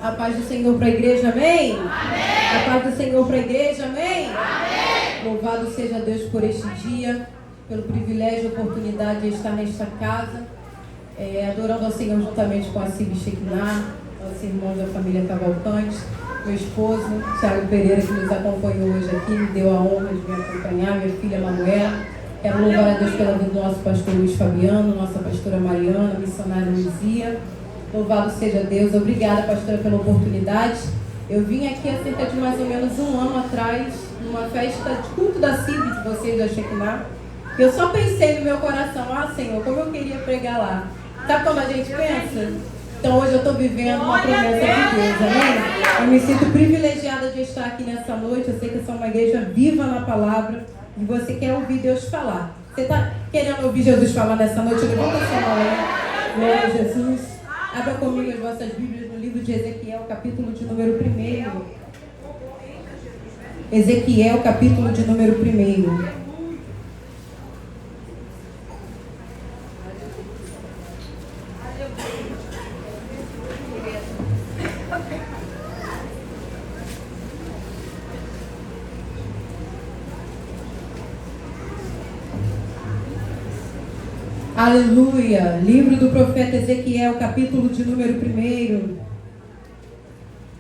A paz do Senhor para a igreja, amém? Amém? A paz do Senhor para a igreja, amém? Amém? Louvado seja Deus por este dia, pelo privilégio e oportunidade de estar nesta casa, adorando ao Senhor juntamente com a Cibi Shekinah, aos irmãos da família Cavalcante, meu esposo, Thiago Pereira, que nos acompanhou hoje aqui, me deu a honra de me acompanhar, minha filha Manuela. Quero louvar a Deus pela vida do nosso pastor Luiz Fabiano, nossa pastora Mariana, missionária Luzia. Louvado seja Deus. Obrigada, pastora, pela oportunidade. Eu vim aqui há cerca de mais ou menos um ano atrás, numa festa de culto da Cibi, de vocês, da Shekinah. Eu só pensei no meu coração, Senhor, como eu queria pregar lá. Sabe como a gente pensa? Então hoje eu estou vivendo uma promessa de Deus, amém? Eu me sinto privilegiada de estar aqui nessa noite. Eu sei que essa é uma igreja viva na palavra e você quer ouvir Deus falar. Você está querendo ouvir Jesus falar nessa noite? Levanta a sua mão aí. Glória a Jesus. Abra comigo as vossas Bíblias no livro de Ezequiel, capítulo de número 1. Ezequiel, capítulo de número 1. Aleluia! Livro do profeta Ezequiel, capítulo de número 1.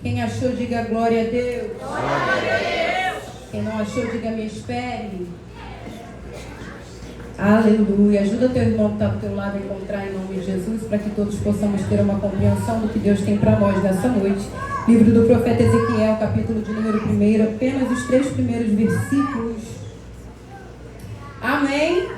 Quem achou, diga glória a Deus. Glória a Deus. Quem não achou, diga me espere. Aleluia! Ajuda teu irmão que está do teu lado a encontrar em nome de Jesus, para que todos possamos ter uma compreensão do que Deus tem para nós nessa noite. Livro do profeta Ezequiel, capítulo de número 1, apenas os 3 primeiros versículos. Amém?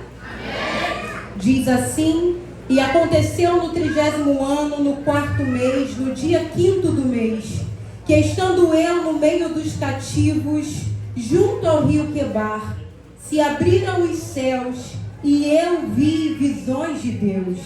Diz assim: e aconteceu no 30º ano, no 4º mês, no dia 5º do mês, que estando eu no meio dos cativos, junto ao rio Quebar, se abriram os céus, e eu vi visões de Deus.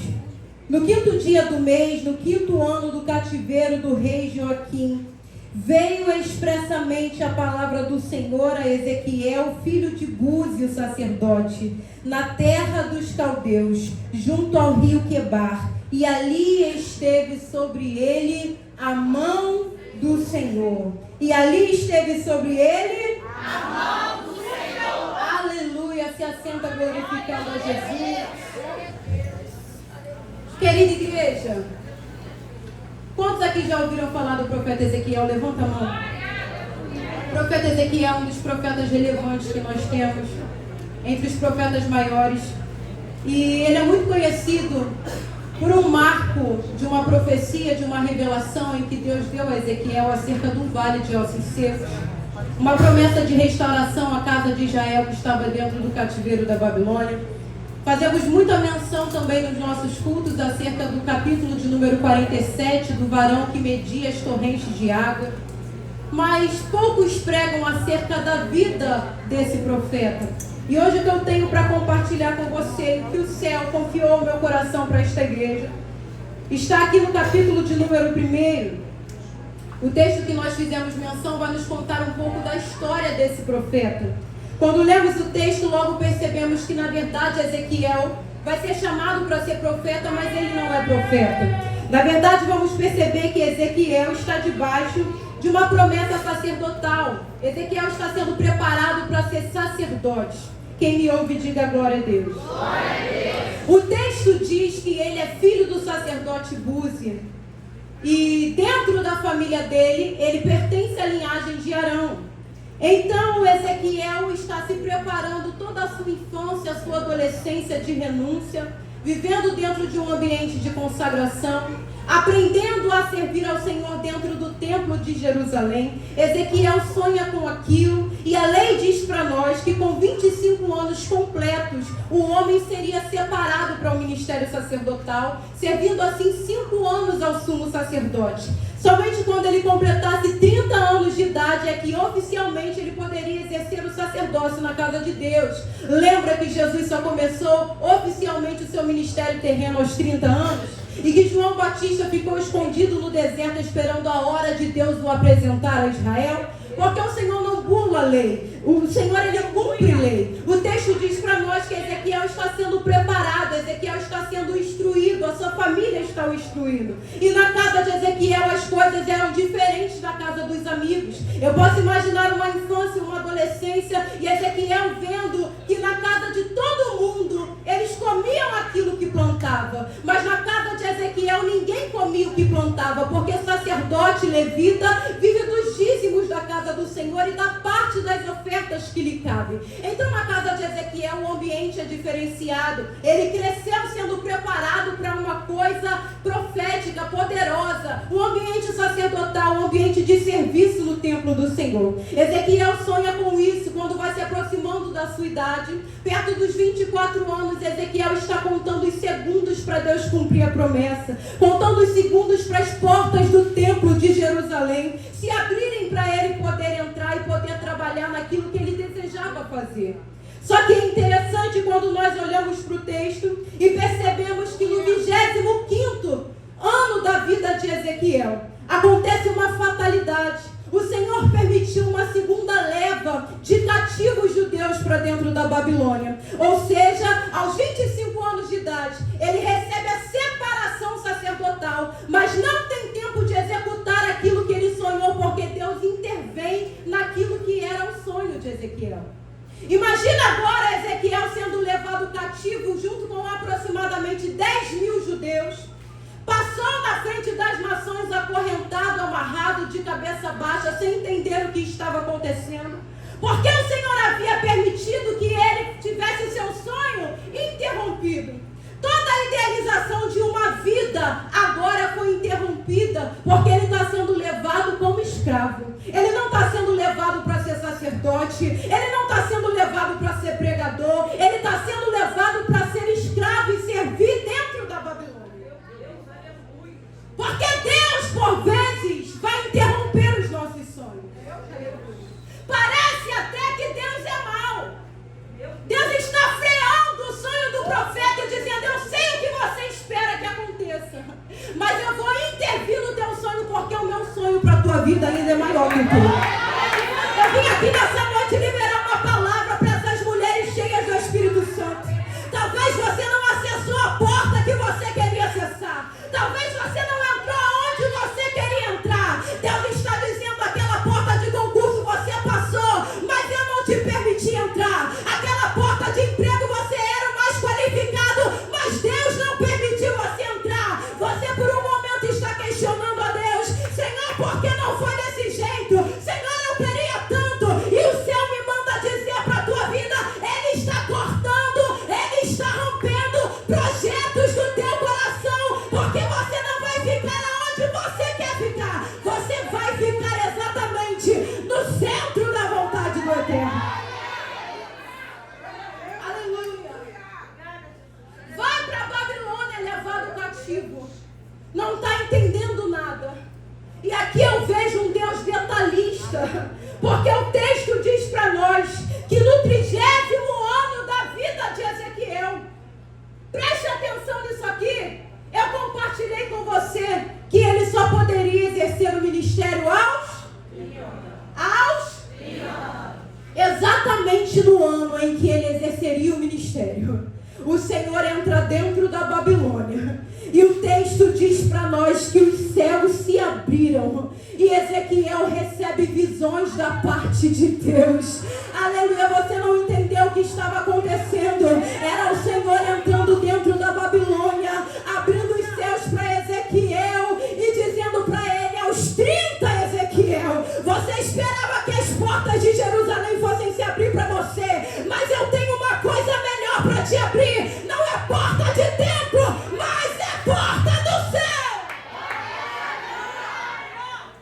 No 5º dia do mês, no 5º ano do cativeiro do rei Joaquim, veio expressamente a palavra do Senhor a Ezequiel, filho de Buzi, o sacerdote, na terra dos caldeus, junto ao rio Quebar, e ali esteve sobre ele a mão do Senhor. E ali esteve sobre ele a mão do Senhor. Aleluia, se assenta glorificando a Jesus. Querida igreja, quantos aqui já ouviram falar do profeta Ezequiel? Levanta a mão. O profeta Ezequiel é um dos profetas relevantes que nós temos, entre os profetas maiores. E ele é muito conhecido por um marco de uma profecia, de uma revelação em que Deus deu a Ezequiel acerca do vale de ossos secos. Uma promessa de restauração à casa de Israel que estava dentro do cativeiro da Babilônia. Fazemos muita menção também nos nossos cultos acerca do capítulo de número 47, do varão que media as torrentes de água. Mas poucos pregam acerca da vida desse profeta. E hoje o que eu tenho para compartilhar com você, que o céu confiou o meu coração para esta igreja, está aqui no capítulo de número 1. O texto que nós fizemos menção vai nos contar um pouco da história desse profeta. Quando lemos o texto, logo percebemos que, na verdade, Ezequiel vai ser chamado para ser profeta, mas ele não é profeta. Na verdade, vamos perceber que Ezequiel está debaixo de uma promessa sacerdotal. Ezequiel está sendo preparado para ser sacerdote. Quem me ouve, diga glória a Deus. Glória a Deus. O texto diz que ele é filho do sacerdote Buzi. E dentro da família dele, ele pertence à linhagem de Arão. Então Ezequiel está se preparando toda a sua infância, a sua adolescência de renúncia, vivendo dentro de um ambiente de consagração, aprendendo a servir ao Senhor dentro do templo de Jerusalém. Ezequiel sonha com aquilo, e a lei diz para nós que com 25 anos completos, o homem seria separado para o ministério sacerdotal, servindo assim 5 anos ao sumo sacerdote. Somente quando ele completasse 30 anos de idade é que oficialmente ele poderia exercer o sacerdócio na casa de Deus. Lembra que Jesus só começou oficialmente o seu ministério terreno aos 30 anos? E que João Batista ficou escondido no deserto esperando a hora de Deus o apresentar a Israel? porque o Senhor não burla a lei. O Senhor, ele cumpre lei. O texto diz para nós que Ezequiel está sendo preparado, Ezequiel está sendo instruído, a sua família está instruindo. E na casa de Ezequiel as coisas eram diferentes da casa dos amigos. Eu posso imaginar uma infância, uma adolescência, e Ezequiel vendo que na casa de todo mundo eles comiam aquilo que plantava, mas na casa de Ezequiel ninguém comia o que plantava, porque sacerdote levita vive dos dízimos da casa do Senhor e da parte das ofertas que lhe cabem. Então na casa de Ezequiel o ambiente é diferenciado. Ele cresceu sendo preparado para uma coisa profética, poderosa, um ambiente sacerdotal, um ambiente de serviço no templo do Senhor. Ezequiel sonha com isso quando vai se aproximando da sua idade, perto dos 24 anos. Ezequiel está contando os segundos para Deus cumprir a promessa, contando os segundos para as portas do templo de Jerusalém se abrirem para ele poder entrar e poder trabalhar naquilo que ele desejava fazer. Só que é interessante quando nós olhamos para o texto e percebemos que no 25º ano da vida de Ezequiel acontece uma fatalidade. O Senhor permitiu uma segunda leva de cativos judeus para dentro da Babilônia. Ou seja, aos 25 anos de idade, ele recebe a separação sacerdotal, mas não tem tempo de executar aquilo que ele sonhou, porque Deus intervém naquilo que era o sonho de Ezequiel. Imagina agora Ezequiel sendo levado cativo junto com aproximadamente 10.000 judeus. Passou na frente das nações acorrentado, amarrado, de cabeça baixa, sem entender o que estava acontecendo. Porque o Senhor havia permitido que ele tivesse seu sonho interrompido. Toda a idealização de uma vida agora foi interrompida, porque ele está sendo levado como escravo. Ele não está sendo levado para ser sacerdote, ele não está sendo levado para ser pregador, ele está sendo levado para ser escravo e servir dentro da Babilônia. Porque Deus, por vezes, vai interromper os nossos sonhos. Parece até que Deus é mau. Deus está freando o sonho do profeta, dizendo: eu sei o que você espera que aconteça, mas eu vou intervir no teu sonho, porque o meu sonho para a tua vida ainda é maior que tu. Eu vim aqui nessa noite liberar uma palavra para essas mulheres cheias do Espírito Santo. Talvez você não acessou a porta que você queria acessar. Talvez você não entrou onde você queria entrar. Deus está dizendo: aquela porta de concurso você passou, mas eu não te permiti entrar. Aquela porta de emprego você era o mais qualificado, mas Deus não permitiu você entrar. Você por um momento está questionando a Deus: Senhor, por que não foi desse jeito? Senhor, eu queria tanto. E o céu me manda dizer para a tua vida: Ele está cortando, Ele está rompendo projetos do teu coração, porque você não vai ficar aonde você quer ficar. Você vai ficar exatamente no centro da vontade do Eterno. Aleluia. Vai para a Babilônia, levado cativo. Não está entendendo nada. E aqui eu vejo um Deus detalhista, porque o texto diz para nós que no 30º ano da vida de Ezequiel, preste atenção nisso aqui, eu compartilhei com você que ele só poderia exercer o ministério exatamente no ano em que ele exerceria o ministério. O Senhor entra dentro da Babilônia e o texto diz para nós que os céus se abriram e Ezequiel recebe visões da parte de Deus. Aleluia, você não entendeu o que estava acontecendo. Era o Senhor entrando dentro da Babilônia, abrindo os céus para Ezequiel e dizendo para ele: aos 30, Ezequiel, você esperava que as portas de Jerusalém fossem se abrir para você, mas eu tenho uma coisa melhor para te abrir. Não é porta de templo, mas é porta do céu.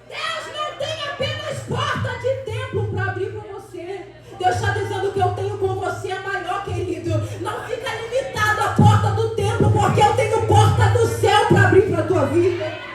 Deus não tem apenas porta de templo para abrir para você. Deus está dizendo que eu tenho com você é maior, querido. Não fica limitado à porta do templo, porque eu tenho porta do céu para abrir para a tua vida.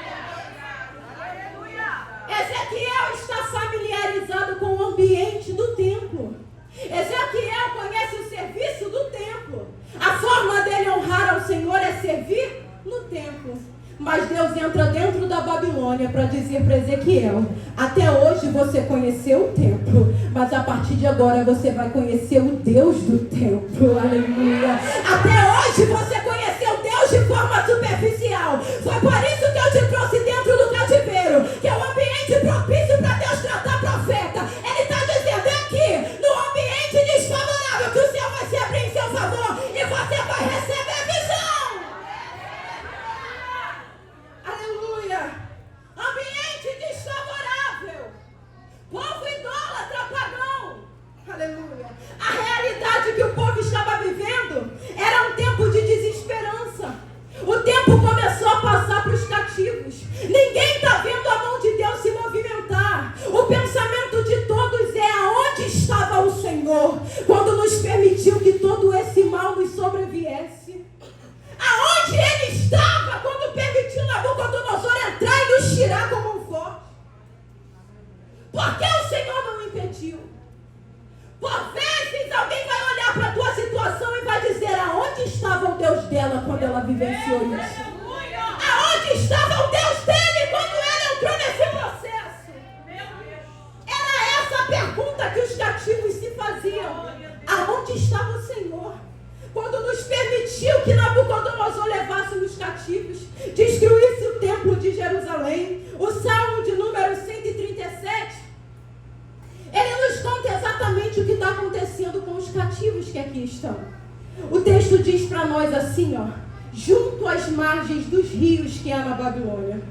Ezequiel está familiarizado com o ambiente do templo. Ezequiel conhece o serviço do templo. A forma dele honrar ao Senhor é servir no templo. Mas Deus entra dentro da Babilônia para dizer para Ezequiel: até hoje você conheceu o templo, mas a partir de agora você vai conhecer o Deus do templo. Aleluia. Até hoje você conheceu Deus de forma superficial. Foi por isso que eu te trouxe dentro do cativeiro, que é o ambiente propício para Deus tratar profeta. Ele está dizendo aqui, no ambiente desfavorável, que o céu vai se abrir em seu favor e você vai receber visão. Aleluia. Ambiente desfavorável. Povo idólatra, pagão. Aleluia. A realidade que o povo estava vivendo era um tempo de desesperança. O tempo começou a passar para os cativos. Ninguém está vendo a mão de Deus se movimentar. O pensamento de todos é: aonde estava o Senhor quando nos permitiu que todo esse mal nos sobreviesse? Aonde Ele estava quando permitiu Nabucodonosor entrar e nos tirar como um forte? Por que o Senhor não impediu? Por vezes alguém vai olhar para a tua situação e vai dizer: aonde estava o Deus dela quando ela vivenciou isso? Aonde estava o Deus dele quando ele entrou nesse processo? Era essa a pergunta que os cativos se faziam. Aonde estava o Senhor quando nos permitiu que Nabucodonosor levasse os cativos, destruísse o templo de Jerusalém? O Salmo de número 137, ele nos conta exatamente o que está acontecendo com os cativos que aqui estão. O texto diz para nós assim, ó: junto às margens dos rios que há na Babilônia,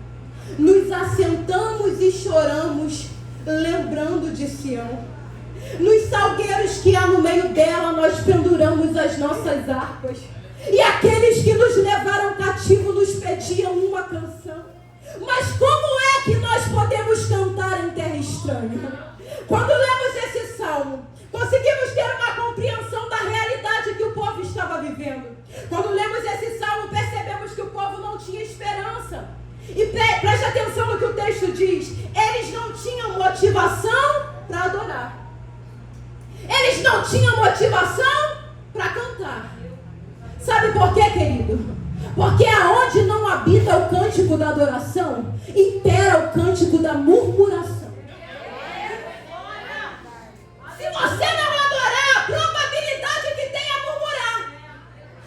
nos assentamos e choramos, lembrando de Sião. Nos salgueiros que há no meio dela, nós penduramos as nossas harpas. E aqueles que nos levaram cativo nos pediam uma canção. Mas como é que nós podemos cantar em terra estranha? Quando lemos esse salmo, conseguimos ter uma compreensão da realidade que o povo estava vivendo. Quando lemos esse salmo, percebemos que o povo não tinha esperança. E preste atenção no que o texto diz: eles não tinham motivação para adorar. Eles não tinham motivação para cantar. Sabe por quê, querido? Porque aonde não habita o cântico da adoração, impera o cântico da murmuração. Se você não adorar, a probabilidade que tem é murmurar.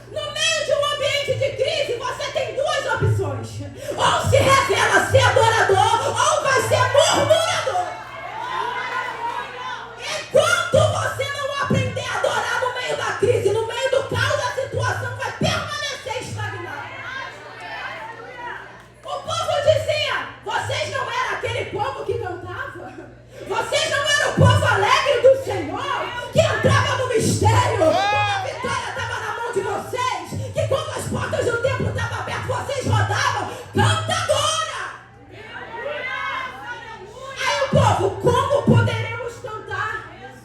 No meio de um ambiente de crise, você tem duas opções: ou se revela ser adorador, ou vai ser murmurador. Enquanto você não aprender a adorar no meio da crise, no meio do caos, a situação vai permanecer estagnada. O povo dizia: vocês não eram aquele povo que cantava? Vocês não eram o povo alegre do Senhor, que entrava no mistério, quando a vitória estava na mão de vocês, que quando as portas do templo estavam abertas, vocês rodavam? Canta agora! Aí o povo: como poderemos cantar?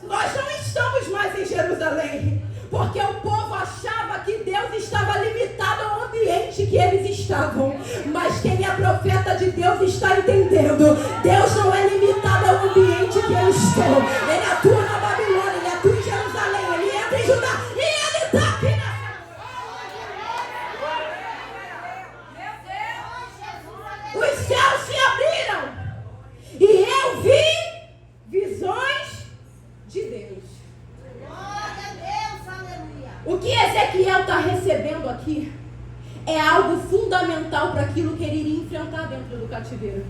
Nós não estamos mais em Jerusalém, porque o povo achava que Deus estava limitado ao ambiente que eles estavam. Mas quem é profeta de Deus está entendendo: Deus não é limitado ao ambiente que eu estou. Ele atua na Babilônia, ele atua em Jerusalém, ele entra em Judá e ele está aqui na... Os céus se abriram e eu vi visões de Deus. O que Ezequiel está recebendo aqui é algo fundamental para aquilo que ele iria enfrentar dentro do cativeiro.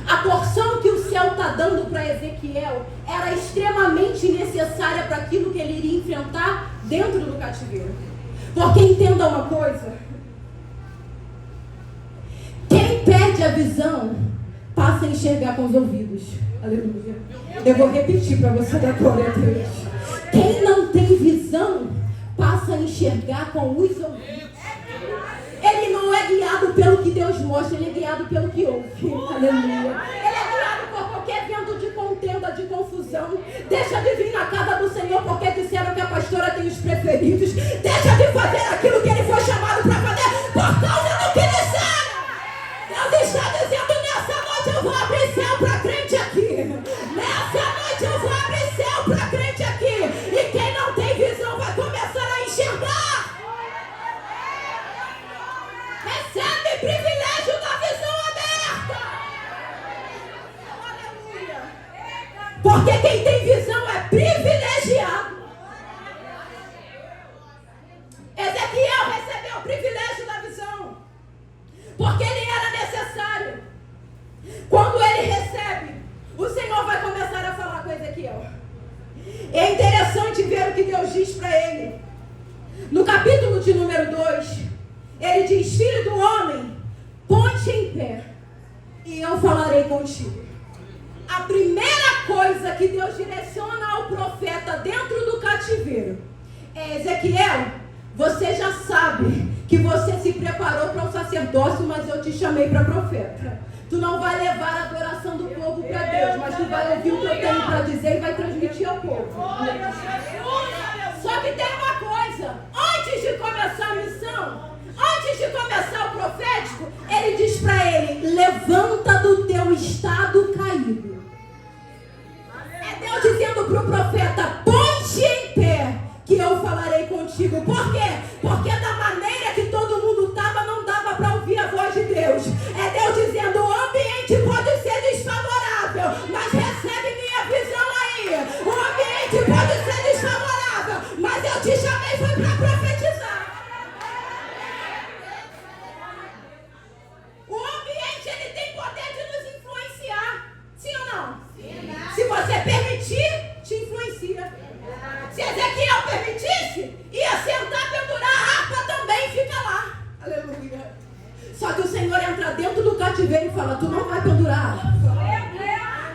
A porção que o céu está dando para Ezequiel era extremamente necessária para aquilo que ele iria enfrentar dentro do cativeiro. Porque entenda uma coisa: quem perde a visão passa a enxergar com os ouvidos. Aleluia. Eu vou repetir para você dar glória a Deus. Quem não tem visão passa a enxergar com os ouvidos. Ele não é guiado pelo que Deus mostra, ele é guiado pelo que ouve. Aleluia. Ele é guiado por qualquer vento de contenda, de confusão. Deixa de vir na casa do Senhor porque disseram que a pastora tem os preferidos. Deixa de fazer aquilo que ele foi chamado para fazer por causa do que disseram. Deus está dizendo: nessa noite eu vou abrir céu para crente aqui. Nessa noite eu vou abrir céu para crente aqui. E quem não tem visão vai começar a enxergar. Recebe privilégio da Porque quem tem visão é privilegiado. Ezequiel recebeu o privilégio da visão, porque ele era necessário. Quando ele recebe, o Senhor vai começar a falar com Ezequiel. É interessante ver o que Deus diz para ele. No capítulo de número 2, ele diz: filho do homem, ponte em pé, e eu falarei contigo. A primeira coisa que Deus direciona ao profeta dentro do cativeiro é: Ezequiel, você já sabe que você se preparou para o sacerdócio, mas eu te chamei para profeta. Tu não vai levar a adoração do povo para Deus, mas tu vai ouvir o que eu tenho para dizer e vai transmitir ao povo. Só que tem uma coisa: antes de começar a missão, antes de começar o profético, ele diz para ele: levanta do teu estado caído. É Deus dizendo para o profeta: ponte em pé, que eu falarei contigo. Por quê? Porque da maneira que todo mundo estava, não dava para ouvir a voz de Deus. É Deus dizendo: o ambiente pode ser desfavorável, mas recebe minha visão aí. O ambiente pode ser desfavorável, mas eu te chamei foi para profetizar. O ambiente, ele tem poder de nos influenciar. Sim ou não? Sim. Se você permitir, te influencia. Se Ezequiel permitisse, ia sentar, pendurar a harpa também, fica lá. Aleluia. Só que o Senhor entra dentro do cativeiro e fala: tu não vai pendurar a harpa.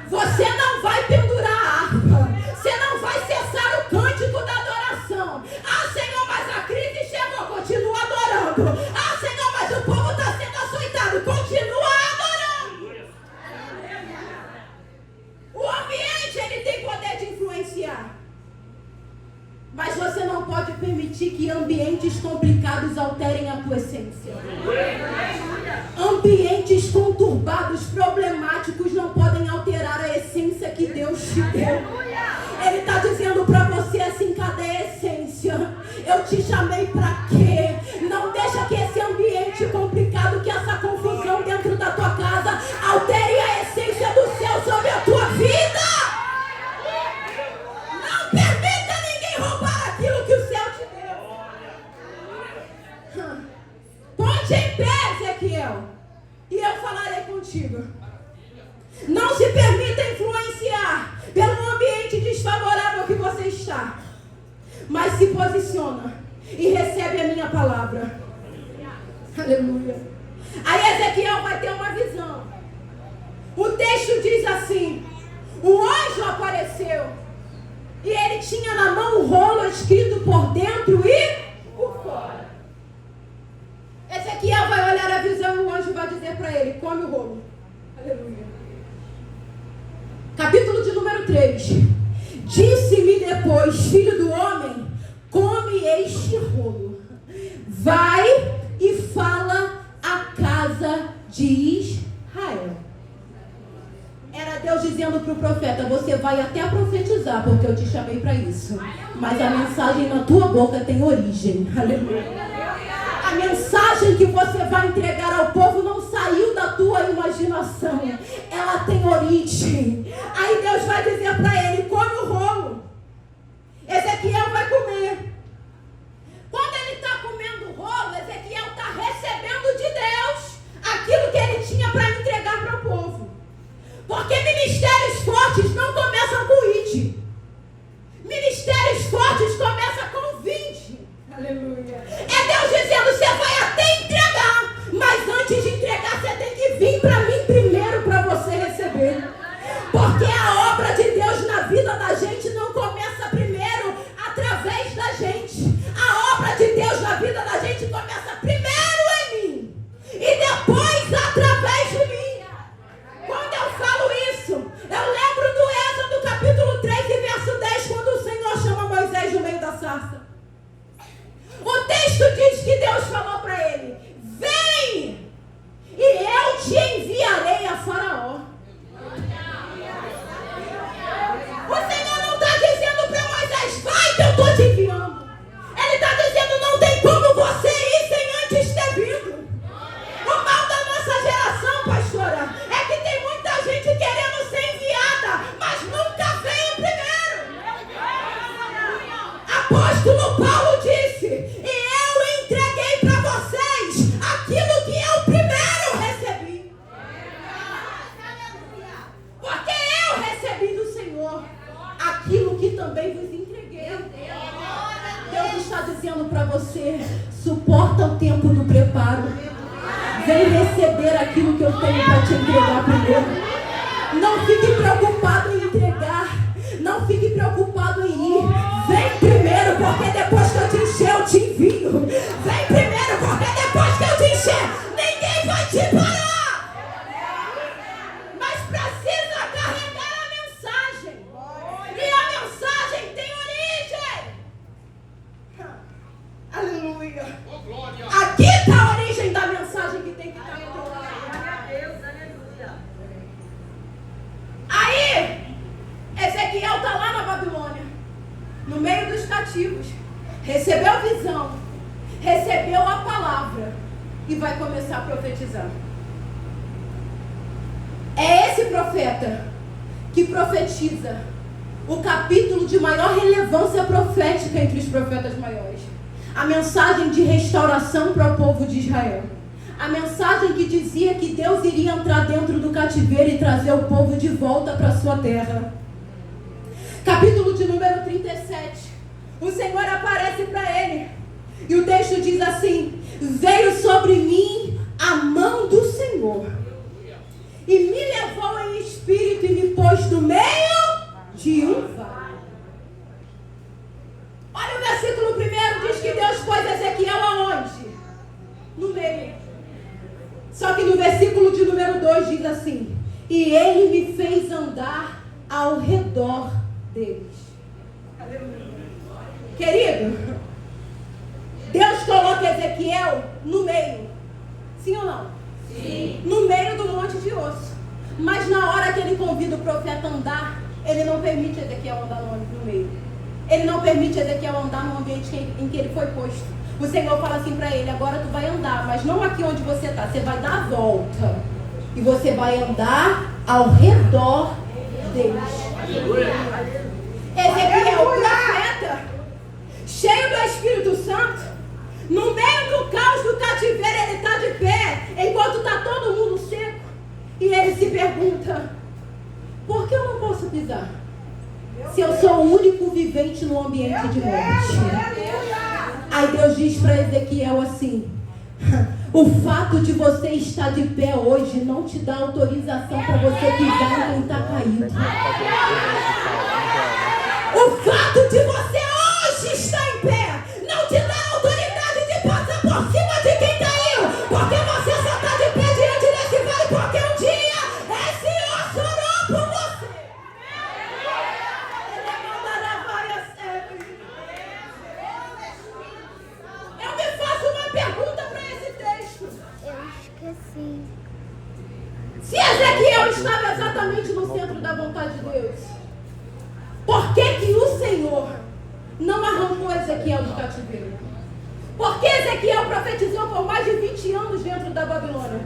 Você não vai pendurar a harpa. Você não vai cessar o cântico da adoração. Ah, Senhor, mas a crise chegou. Continua adorando. Ah, Senhor, mas o povo está sendo açoitado. Continua adorando. O ambiente, ele tem poder de influenciar. Mas você não pode permitir que ambientes complicados alterem a tua essência. Ambientes conturbados, problemáticos, não podem alterar a essência que Deus te deu. Ele está dizendo para você assim: cadê a essência? Eu te chamei para quê? Não deixa que esse ambiente complicado, que essa confusão dentro da tua casa altere a essência do céu sobre a tua vida. Não permita ninguém roubar aquilo que o céu te deu. Ponte em pé, Ezequiel, e eu falarei contigo. Não se permita influenciar pelo ambiente desfavorável que você está, mas se posiciona e recebe a minha palavra. Aleluia. Aí Ezequiel vai ter uma visão. O texto diz assim: o anjo apareceu e ele tinha na mão um rolo escrito por dentro e por fora. Ezequiel vai olhar a visão e o anjo vai dizer para ele: come o rolo. Aleluia. Capítulo de número 3. Disse-me depois: filho do homem, come este rolo. Vai e fala à casa de Israel. Era Deus dizendo para o profeta: você vai até profetizar, porque eu te chamei para isso. Mas a mensagem na tua boca tem origem. Aleluia. A mensagem que você vai entregar ao povo não saiu da tua imaginação. Ela tem origem. Aí Deus vai dizer para ele: come o rolo. Ezequiel vai comer. Quando ele está comendo o rolo, Ezequiel está recebendo de Deus aquilo que ele tinha para entregar para o povo. Porque ministérios fortes não começam com id. Ministérios fortes começam com vinde. Aleluia. É Deus dizendo: você vai até entregar, mas antes de entregar você tem que vir para mim primeiro, para você receber. Porque a obra de Deus na vida aquilo que também vos entreguei. Deus está dizendo para você: suporta o tempo do preparo. Vem receber aquilo que eu tenho para te entregar primeiro. Não fique preocupado em entregar. Não fique preocupado em ir. Vem primeiro, porque depois que eu te encher, eu te envio. Vem primeiro, porque depois que eu te encher, ninguém vai te parar. Mas precisa carregar a mensagem. E a mensagem tem origem. Aleluia. Aqui está a origem da mensagem que tem que estar no teu lado. Aí, Ezequiel está lá na Babilônia, no meio dos cativos. Recebeu visão, recebeu a palavra e vai começar a profetizar. É esse profeta que profetiza o capítulo de maior relevância profética entre os profetas maiores. A mensagem de restauração para o povo de Israel. A mensagem que dizia que Deus iria entrar dentro do cativeiro e trazer o povo de volta para a sua terra. Capítulo de número 37. O Senhor aparece para ele. E o texto diz assim: veio sobre mim a mão do Senhor. E me levou em espírito e me pôs no meio de um vale. Olha o versículo 1, diz que Deus pôs Ezequiel aonde? No meio. Só que no versículo de número 2 diz assim: e ele me fez andar ao redor deles. Querido, Deus coloca Ezequiel no meio. Sim ou não? Sim. No meio do monte de osso. Mas na hora que ele convida o profeta a andar, ele não permite Ezequiel andar no meio. Ele não permite Ezequiel andar no ambiente em que ele foi posto. O Senhor fala assim para ele: agora tu vai andar, mas não aqui onde você está. Você vai dar a volta. E você vai andar ao redor deles. Ezequiel, o profeta, cheio do Espírito Santo, no meio do caos do cativeiro, ele está de pé, enquanto está todo mundo seco. E ele se pergunta: por que eu não posso pisar? Se eu sou o único vivente no ambiente de morte. Aí Deus diz para Ezequiel assim: o fato de você estar de pé hoje não te dá autorização para você pisar em quem está caído. O fato de você hoje estar em pé não te dá autoridade de passar por cima de quem caiu. Porque você só está de pé diante desse vale porque um dia esse osso orou por você. Eu me faço uma pergunta para esse texto. Eu esqueci. Se Ezequiel estava exatamente no centro da vontade de Deus, por que o Senhor não arrancou Ezequiel do cativeiro? Por que Ezequiel profetizou por mais de 20 anos dentro da Babilônia?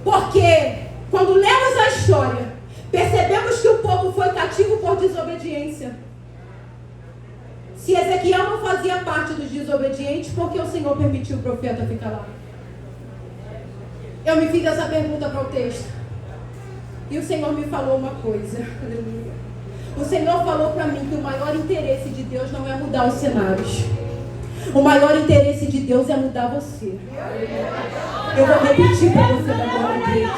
Porque quando lemos a história, percebemos que o povo foi cativo por desobediência. Se Ezequiel não fazia parte dos desobedientes, por que o Senhor permitiu o profeta ficar lá? Eu me fiz essa pergunta para o texto. E o Senhor me falou uma coisa. Aleluia. O Senhor falou para mim que o maior interesse de Deus não é mudar os cenários. O maior interesse de Deus é mudar você. Eu vou repetir para você agora, igreja.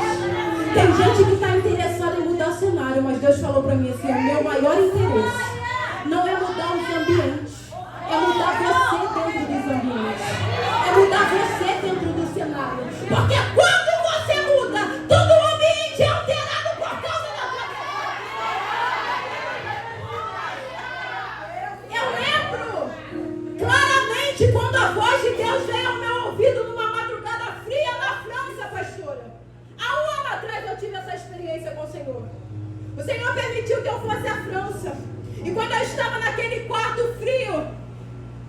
Tem gente que está interessada em mudar o cenário, mas Deus falou para mim assim: o meu maior interesse não é mudar os ambientes, é mudar você dentro dos ambientes, é mudar você dentro do cenário. Porque quando você muda, todo o ambiente é alterado por causa da tua vida. Eu lembro claramente quando a voz de Deus veio ao meu ouvido numa madrugada fria na França, pastora. Há um ano atrás eu tive essa experiência com o Senhor. O Senhor permitiu que eu fosse à França. E quando eu estava naquele quarto frio,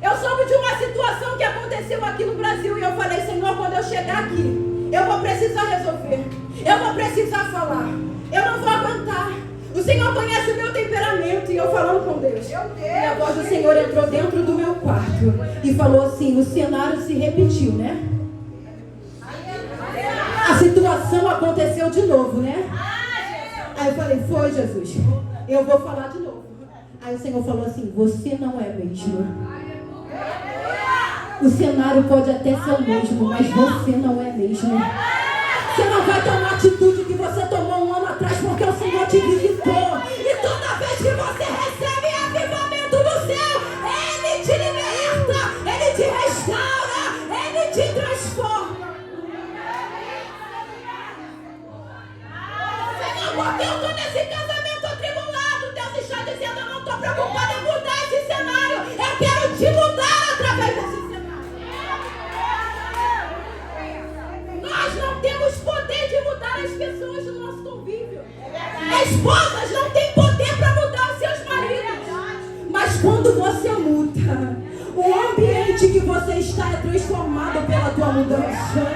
eu soube de uma situação que aconteceu aqui no Brasil. E eu falei: Senhor, quando eu chegar aqui, eu vou precisar resolver. Eu vou precisar falar. Eu não vou aguentar. O Senhor conhece o meu temperamento. E eu falando com Deus. E a voz do Senhor entrou dentro do meu quarto e falou assim: o cenário se repetiu, né? A situação aconteceu de novo, né? Aí eu falei: foi, Jesus, eu vou falar de novo. Aí o Senhor falou assim: você não é mesmo. O cenário pode até ser o mesmo, mas você não é mesmo. Você não vai tomar a atitude que você tomou um ano atrás, porque o Senhor te visitou. E toda vez que você recebe avivamento do céu, Ele te liberta, Ele te restaura, Ele te transforma. Senhor, porque eu estou nesse casamento atribulado, Deus está dizendo: eu não estou preocupado em mudar esse cenário, eu quero te mudar através desse cenário. Nós não temos poder de mudar as pessoas do nosso convívio. Esposas não têm poder para mudar os seus maridos. Mas quando você muda, o ambiente que você está é transformado pela tua mudança.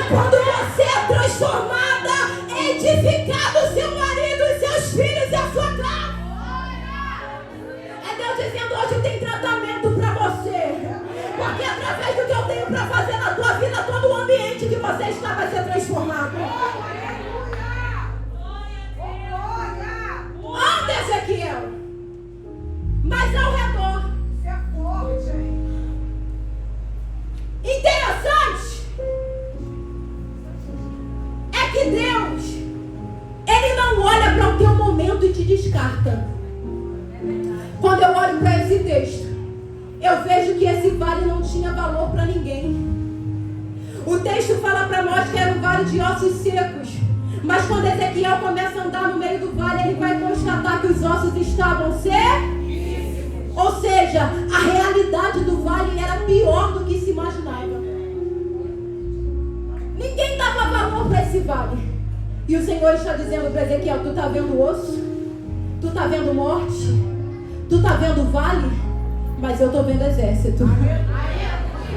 Quando você é transformada, é edificado o seu marido, os seus filhos e a sua casa. É Deus dizendo: hoje tem tratamento para você. Porque através do que eu tenho para fazer na tua vida, todo o ambiente que você está vai ser transformado. Anda, Ezequiel, mas ao redor. Interessante é que Deus, Ele não olha para o teu momento e te descarta. Quando eu olho para esse texto, eu vejo que esse vale não tinha valor para ninguém. O texto fala para nós que era um vale de ossos secos. Mas quando Ezequiel começa a andar no meio do vale, ele vai constatar que os ossos estavam secos. Ou seja, a realidade do vale era pior do que se imaginava. Ninguém dava valor para esse vale. E o Senhor está dizendo para Ezequiel: tu está vendo osso? Tu está vendo morte? Tu está vendo vale? Mas eu estou vendo exército.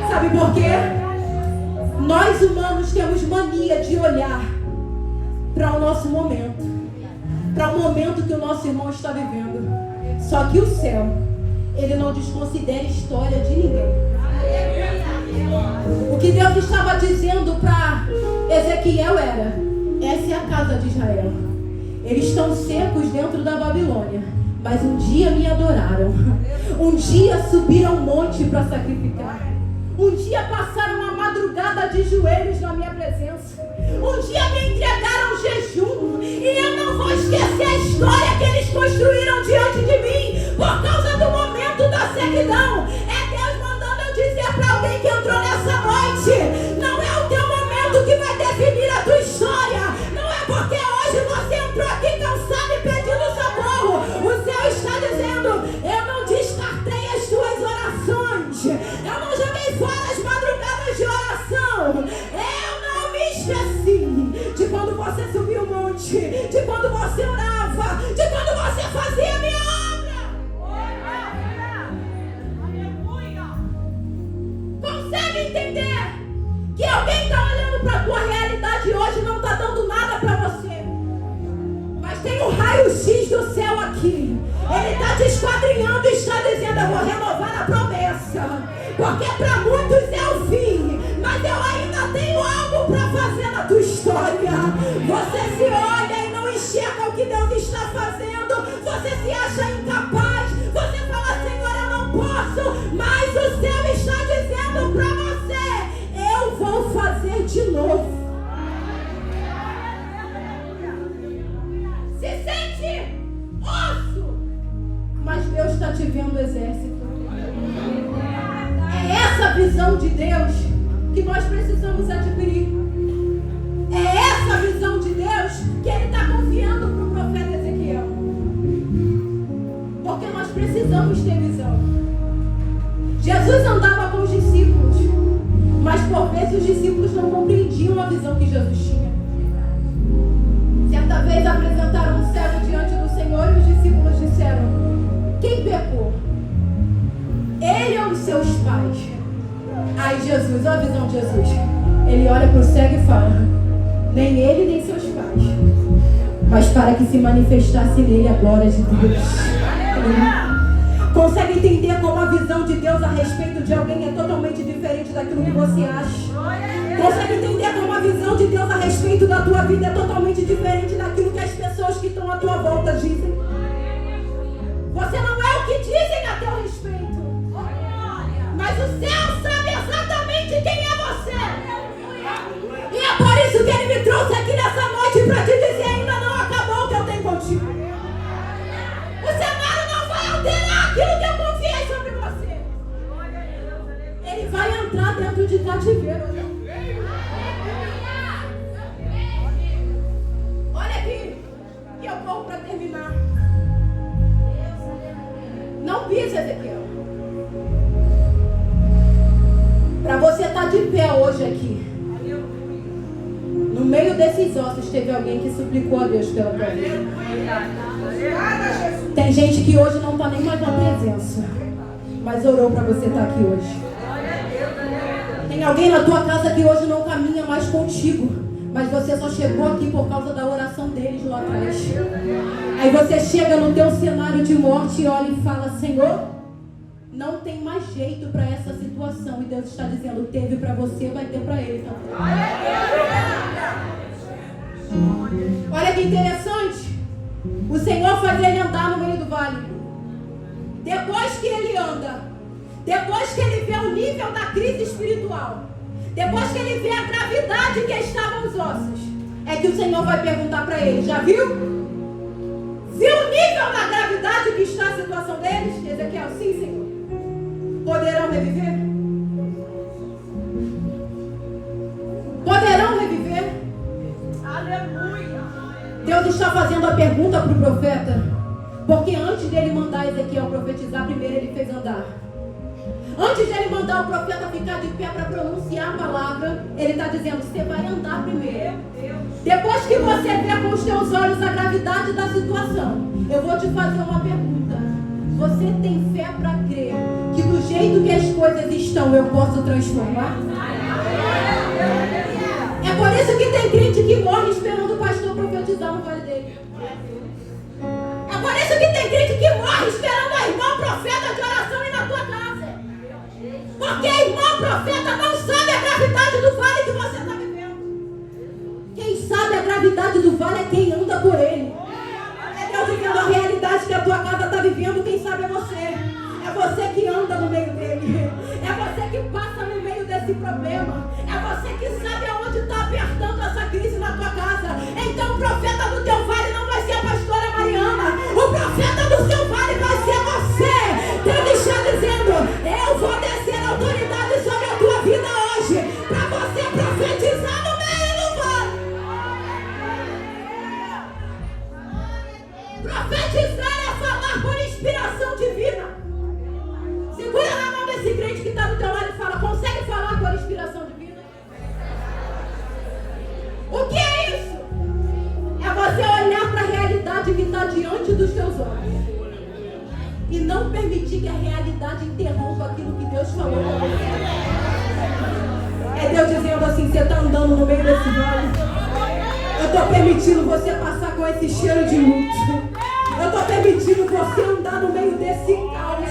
Sabe por quê? Nós humanos temos mania de olhar para o nosso momento, para o momento que o nosso irmão está vivendo. Só que o céu, Ele não desconsidera a história de ninguém. O que Deus estava dizendo para Ezequiel era: essa é a casa de Israel. Eles estão secos dentro da Babilônia, mas um dia me adoraram. Um dia subiram um monte para sacrificar. Um dia passaram uma madrugada de joelhos na minha presença. Um dia me entregaram jejum. E eu não vou esquecer a história que eles construíram diante de mim por causa do momento da sequidão. É Deus mandando eu dizer para alguém que entrou nessa noite: não é o teu momento que vai definir a tua história. Não é porque hoje você entrou aqui cansado e pedindo socorro. O céu está dizendo: eu não descartei as tuas orações. Eu não joguei fora as madrugadas de oração. Eu não me esqueci de quando você subiu o monte, de quando você orava, de quando você fazia a minha obra. Consegue entender que alguém está olhando para a tua realidade hoje e não está dando nada para você? Mas tem um raio-x do céu aqui. Ele está te esquadrinhando e está dizendo: eu vou renovar a promessa. Porque para muitos é o fim, mas eu ainda tenho algo para fazer na tua história. Você se olha e não enxerga o que Deus está fazendo. Você se acha incapaz. Você fala: Senhor, eu não posso. Mas o céu está dizendo para você: eu vou fazer de novo. Se sente osso, mas Deus está te vendo exército. É essa visão de Deus que nós precisamos adquirir. É essa visão de Deus que Ele está confiando para o profeta Ezequiel. Porque nós precisamos ter visão. Jesus andava com os discípulos, mas por vezes os discípulos não compreendiam a visão que Jesus tinha. Certa vez apresentaram um cego diante do Senhor e os discípulos disseram: quem pecou? Ele ou os seus pais? Aí Jesus, olha a visão de Jesus. Ele olha para o cego e fala: nem ele nem seus pais, mas para que se manifestasse nele a glória de Deus. Consegue entender como a visão de Deus a respeito de alguém é totalmente diferente daquilo que você acha? Consegue entender como a visão de Deus a respeito da tua vida é totalmente diferente daquilo que as pessoas que estão à tua volta dizem? Você não é o pouco para terminar. Não pisa, Ezequiel. Para você estar de pé hoje aqui, no meio desses ossos, teve alguém que suplicou a Deus pela tua vida. Tem gente que hoje não está nem mais na presença, mas orou para você estar aqui hoje. Tem alguém na tua casa que hoje não caminha mais contigo, mas você só chegou aqui por causa da oração deles lá atrás. Aí você chega no teu cenário de morte e olha e fala: Senhor, não tem mais jeito para essa situação. E Deus está dizendo: teve para você, vai ter para ele também. Olha que interessante. O Senhor faz ele andar no meio do vale. Depois que ele anda, depois que ele vê o nível da crise espiritual, depois que ele vê a gravidade que estavam os ossos, é que o Senhor vai perguntar para ele: já viu? Viu o nível da gravidade que está a situação deles? Ezequiel: sim, Senhor. Poderão reviver? Poderão reviver? Aleluia! Deus está fazendo a pergunta para o profeta, porque antes dele mandar Ezequiel profetizar, primeiro ele fez andar. Antes de ele mandar o profeta ficar de pé para pronunciar a palavra, ele está dizendo: você vai andar primeiro. Depois que você vê com os teus olhos a gravidade da situação, eu vou te fazer uma pergunta. Você tem fé para crer que do jeito que as coisas estão, eu posso transformar? É por isso que tem crente que morre esperando o pastor profetizar no vale dele. É por isso que tem crente que morre esperando a irmã profeta de oração ir na tua casa. Porque a irmã profeta não sabe a gravidade do vale que você está vivendo. Quem sabe a gravidade do vale é quem anda por ele. É Deus vivendo a realidade que a tua casa está vivendo, quem sabe é você. É você que anda no meio dele. É você que passa no meio desse problema. É você que sabe aonde está apertando essa crise na tua casa. Então o profeta do teu vale não vai ser a pastora Mariana. O profeta do seu vale vai ser você. Deus está dizendo: eu vou descer a autoridade sobre a tua vida hoje, para você profetizar no meio do vale. Profetizar é falar por inspiração divina. Segura na mão desse crente que está do teu lado e fala: consegue falar por inspiração divina? O que é isso? É você olhar para a realidade que está diante dos teus olhos e não permitir que a realidade interrompa aquilo que Deus falou para você. É Deus dizendo assim: você está andando no meio desse vale, eu estou permitindo você passar com esse cheiro de luto. Eu estou permitindo você andar no meio desse caos,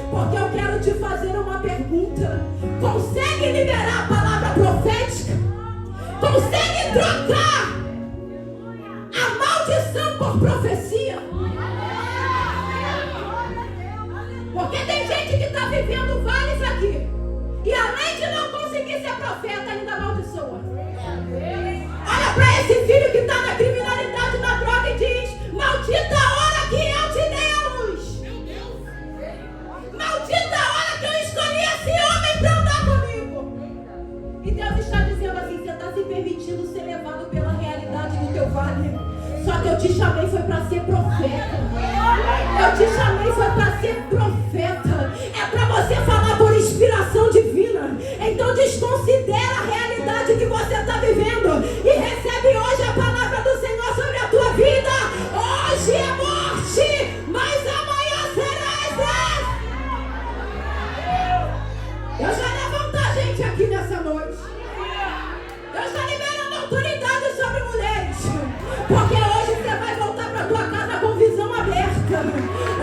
porque eu quero te fazer uma pergunta. Consegue liberar a palavra profética? Consegue trocar a maldição por profecia? Porque tem gente que está vivendo vales aqui e além de não conseguir ser profeta, ainda amaldiçoa. Olha para esse filho que está na criminalidade, na droga, e diz: maldita a hora que eu te dei a luz. Maldita a hora que eu escolhi esse homem para andar comigo. E Deus está dizendo assim: você está se permitindo ser levado pela realidade do teu vale. Só que eu te chamei foi para ser profeta. Eu te chamei foi para ser profeta. É para você falar por inspiração divina. Então desconsidera a realidade que você está vivendo e recebe hoje a palavra do Senhor sobre a tua vida. Hoje é morte, mas amanhã será exército. Deus vai levantar gente aqui nessa noite. Deus está liberando autoridade sobre mulheres. Porque hoje você vai voltar para tua casa com visão aberta.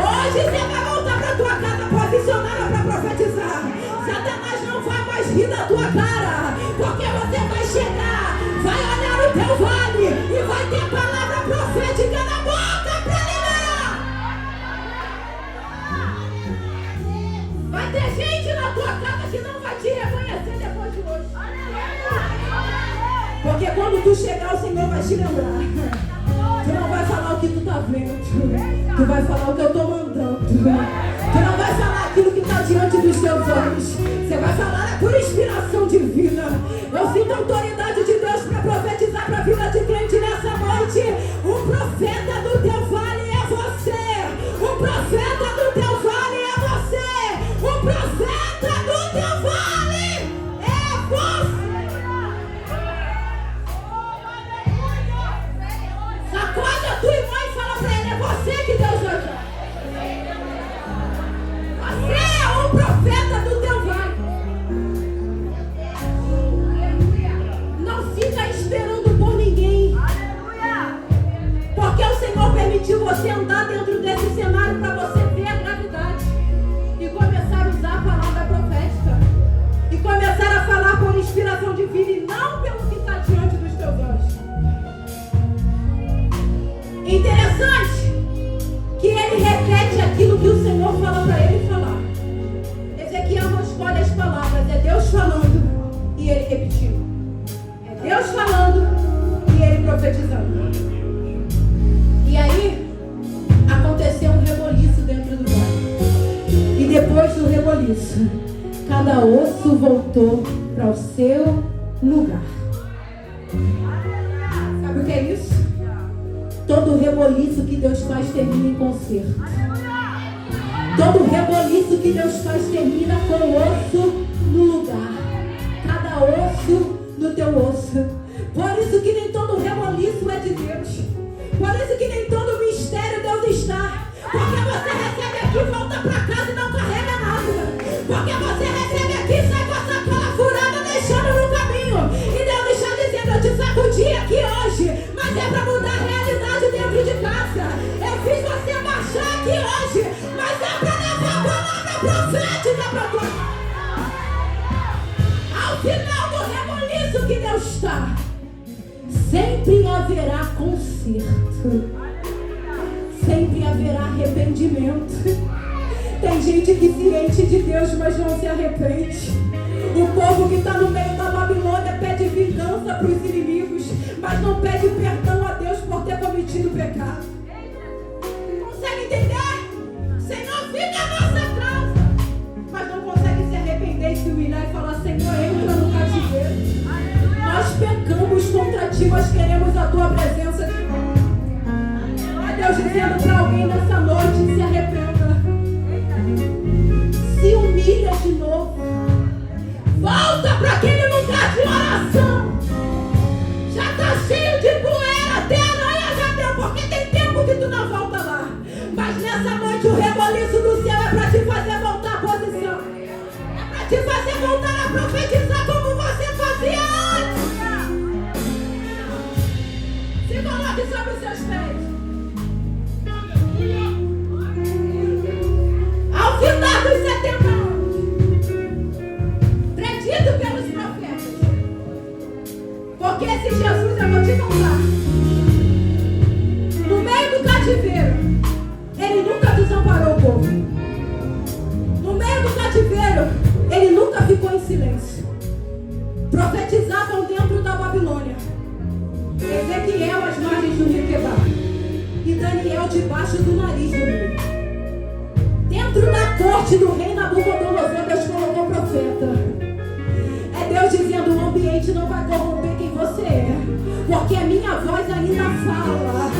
Hoje você vai voltar para tua casa posicionada para profetizar. Satanás não vai mais rir da tua cara, porque você vai chegar, vai olhar o teu vale e vai ter palavra profética na boca para liberar. Vai ter gente na tua casa que não vai te reconhecer depois de hoje. Porque quando tu chegar, o Senhor vai te lembrar. Tu não vai falar o que tu tá vendo. Tu vai falar o que eu tô mandando. Tu não vai falar aquilo que está diante dos teus olhos. Você vai falar por inspiração divina. Eu sinto a autoridade de Deus para profetizar para a vida de crente nessa noite. O profeta do você andar dentro desse cenário para você ver a gravidade e começar a usar a palavra profética e começar a falar por inspiração divina e não pelo que está diante dos teus olhos. Interessante que ele repete aquilo que o Senhor fala para ele falar. Ezequiel não escolhe as palavras, é Deus falando e ele repetindo. É Deus falando e ele profetizando. E aí aconteceu um reboliço dentro do vale. E depois do reboliço, cada osso voltou para o seu lugar. Sabe o que é isso? Todo reboliço que Deus faz termina em conserto. Todo reboliço que Deus faz termina com o osso no lugar. Cada osso no teu osso. Por isso que nem todo reboliço é de Deus. Por isso que nem todo mistério Deus está. Porque você recebe aqui, volta para casa e não carrega nada. Porque você recebe aqui e sai com a sacola furada, deixando no caminho. E Deus está dizendo, eu te sacudi aqui hoje, mas é para mudar a realidade dentro de casa. Eu fiz você marchar aqui hoje, mas é para levar a palavra profética para tua casa. Ao final do reboliço que Deus está, sempre haverá conserto. Sempre haverá arrependimento. Tem gente que se enche de Deus, mas não se arrepende. O povo que está no meio da Babilônia pede vingança para os inimigos, mas não pede perdão a Deus por ter cometido pecado. Consegue entender? Senhor, fica a nossa casa, mas não consegue se arrepender e se humilhar e falar, Senhor, entra no cativeiro. Nós pecamos contra ti, mas queremos a tua presença de novo. Deus dizendo para alguém nessa noite, se arrependa. Se humilha de novo. Volta para aquele lugar de oração. Já está cheio de poeira, até aranha já deu, porque tem tempo que tu não volta lá. Mas nessa noite o reboliço do céu é para te fazer voltar à posição. É para te fazer voltar a profetizar como você fazia antes. Se coloque sobre os seus pés. Ao final dos 70 anos, predito pelos profetas, porque esse Jesus eu vou te contar, no meio do cativeiro, ele nunca desamparou o povo. No meio do cativeiro, ele nunca ficou em silêncio. Profetizavam dentro da Babilônia. Ezequiel às margens do rio Quebar e Daniel debaixo do nariz do rio. Dentro da corte do rei Nabucodonosor, Deus colocou profeta. É Deus dizendo, o ambiente não vai corromper quem você é, porque a minha voz ainda fala,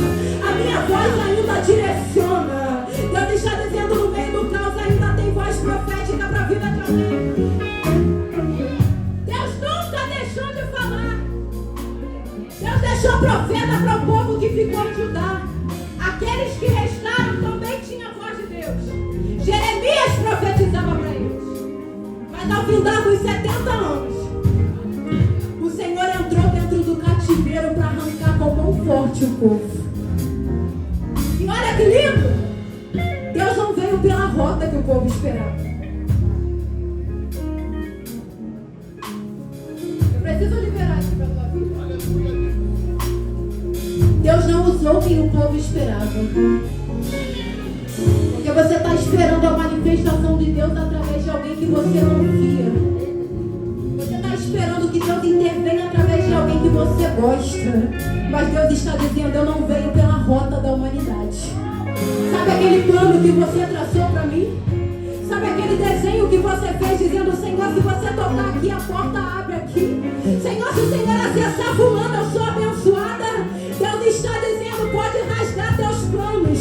a minha voz ainda direciona. Deus está dizendo, no meio do caos ainda tem voz profética para a vida de alguém. Deus nunca deixou de falar. Deus deixou profeta para o povo que ficou em Judá. Aqueles que restaram também tinham a voz de Deus. Jeremias profetizava para eles. Mas ao findar dos 70 anos, o Senhor entrou dentro do cativeiro para arrancar com mão forte o povo. E olha que lindo! Deus não veio pela rota que o povo esperava. Eu preciso liberar isso para a tua vida. Deus não usou quem o povo esperava. Porque você está esperando a manifestação de Deus através de alguém que você confia. Você está esperando que Deus intervenha através de alguém que você gosta. Mas Deus está dizendo, eu não venho pela rota da humanidade. Sabe aquele plano que você traçou para mim? Sabe aquele desenho que você fez dizendo, Senhor, se você tocar aqui, a porta abre aqui. Senhor, se o Senhor acessar fulano, eu sou abençoada. Deus está dizendo, pode rasgar teus planos,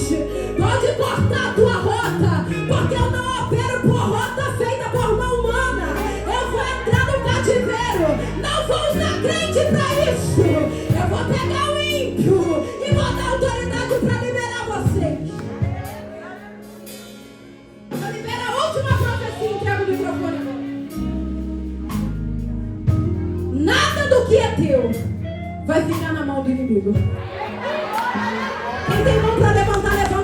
pode cortar a tua rota, porque eu não opero por rota feita por mão humana. Eu vou entrar no cativeiro, não vou usar crente para isso. Eu vou pegar o ímpio e vou dar autoridade para liberar vocês. Eu libero a última profecia, entrega o microfone agora. Nada do que é teu vai ficar na mão do inimigo. Quem tem mão para levantar, levanta.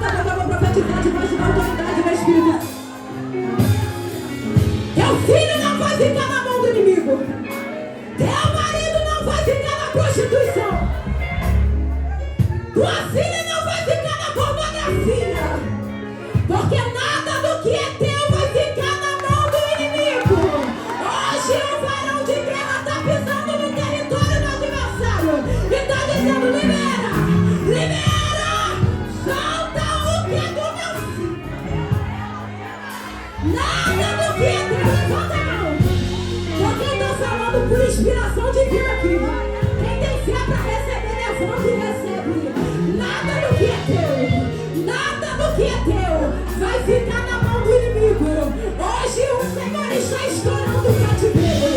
Nada do que é teu vai ficar na mão do inimigo. Hoje o Senhor está estourando o cativeiro.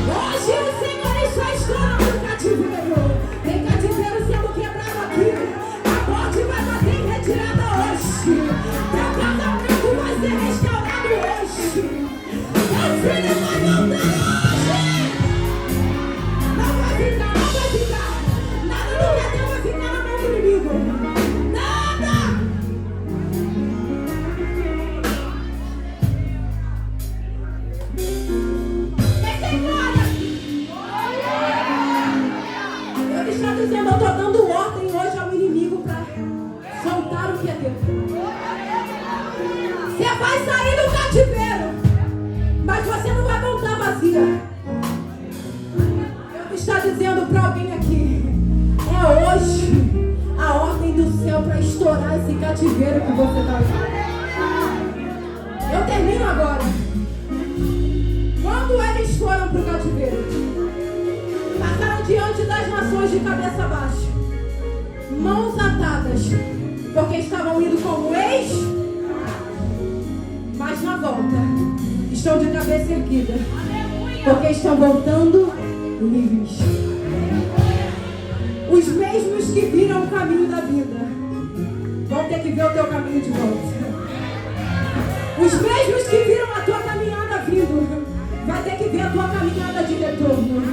Hoje o Senhor está estourando o cativeiro. Tem cativeiro sendo quebrado aqui. A morte vai bater em retirada hoje. Teu casamento vai ser restaurado hoje. Teu filho vai voltar hoje. Não vai ficar, não vai ficar. Nada do que é teu vai ficar na mão do inimigo. Nada. Ele está dizendo, eu estou dando ordem hoje ao inimigo para soltar o que é teu. Você vai sair do cativeiro, mas você não vai voltar vazia. Ele está dizendo para alguém aqui, é hoje a ordem do céu para estourar esse cativeiro que você está vivendo. Eu termino agora. Quando eles foram para o cativeiro, passaram diante das nações de cabeça baixa, mãos atadas, porque estavam indo como ex, mas na volta estão de cabeça erguida, porque estão voltando livres. Os mesmos que viram o caminho da vida vão ter que ver o teu caminho de volta. Os mesmos que viram a tua caminhada vindo vai ter que ver a tua caminhada de retorno.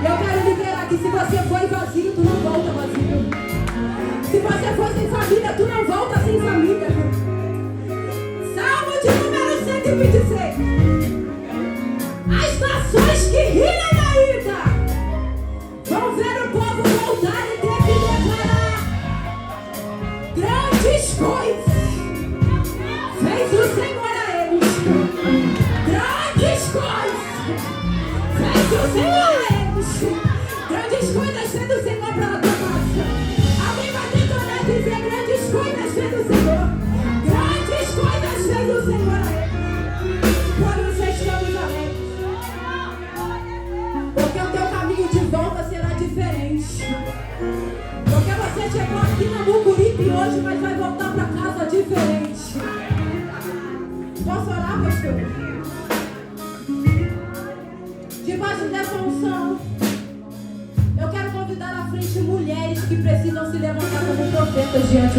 E eu quero liberar que se você foi vazio, tu não volta vazio. Se você foi sem família, tu não volta sem família. Salmo de número 126. As nações que riram na ida vão ver o povo voltar e ter que declarar grandes coisas. Fez o Senhor a eles. Grandes coisas. Fez o Senhor a eles. Grandes coisas fez o Senhor para a tua casa. Alguém vai tentar dizer grandes coisas fez o Senhor. Grandes coisas fez o Senhor a eles. Por isso estamos alegres. Porque o teu caminho de volta será diferente. Porque você chegou aqui na Mucuripe hoje, mas vai voltar para casa diferente. Posso orar, pastor? Debaixo dessa unção, eu quero convidar à frente mulheres que precisam se levantar como profetas diante